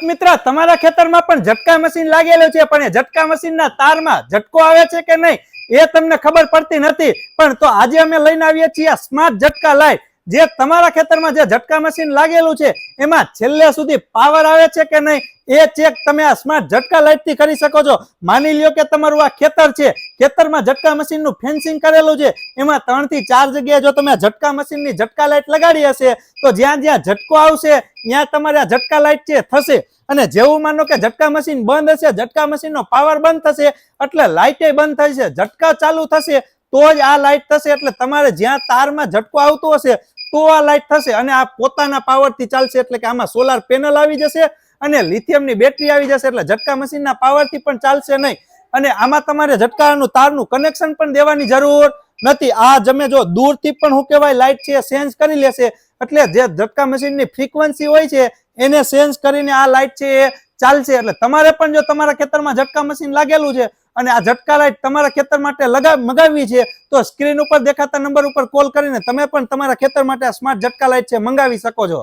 મિત્ર તમારા ખેતરમાં પણ ઝટકા મશીન લાગેલું છે, પણ એ ઝટકા મશીનના તારમાં ઝટકો આવે છે કે નહીં એ તમને ખબર પડતી નથી. પણ તો આજે અમે લઈને આવીએ છીએ સ્માર્ટ ઝટકા લાઈટ, જે તમારા ખેતરમાં જે ઝટકા મશીન લાગેલું છે એમાં છેલ્લે સુધી પાવર આવે છે કે નહીં એ ચેક તમે આ સ્માર્ટ ઝટકા લાઈટ થી કરી શકો છો. માની લ્યો કે તમારું આ ખેતર છે, ખેતરમાં ઝટકા મશીન નું ફેન્સિંગ કરેલું છે, એમાં 3 થી 4 જગ્યાએ જો તમે ઝટકા મશીન ની ઝટકા લાઈટ લગાડી હશે તો જ્યાં જ્યાં ઝટકો આવશે ત્યાં તમારે આ ઝટકા લાઈટ છે થશે. અને જેવું માનો કે ઝટકા મશીન બંધ હશે, ઝટકા મશીન નો પાવર બંધ થશે એટલે લાઈટ બંધ થશે, ઝટકા ચાલુ થશે તો જ આ લાઈટ થશે. એટલે તમારે જ્યાં તારમાં ઝટકો આવતો હશે તો આ લાઈટ થશે. અને આ પોતાના પાવર થી ચાલશે, એટલે કે આમાં સોલાર પેનલ આવી જશે અને લિથિયમ ની બેટરી આવી જશે, એટલે ઝટકા મશીન ના પાવર થી પણ ચાલશે નહીં. અને આમાં તમારે ઝટકાનું તારનું કનેક્શન પણ દેવાની જરૂર નથી. આ તમે જો દૂરથી પણ શું કહેવાય લાઈટ છે સેન્સ કરી લેશે, એટલે જે ઝટકા મશીન ની ફ્રીક્વન્સી હોય છે એને સેન્સ કરીને આ લાઈટ છે એ ચાલશે. એટલે તમારે પણ જો તમારા ખેતરમાં ઝટકા મશીન લાગેલું છે અને આ ઝટકા લાઈટ તમારા ખેતર માટે મગાવવી છે તો સ્ક્રીન ઉપર દેખાતા નંબર ઉપર કોલ કરીને તમે પણ તમારા ખેતર માટે સ્માર્ટ ઝટકા લાઈટ છે મંગાવી શકો છો.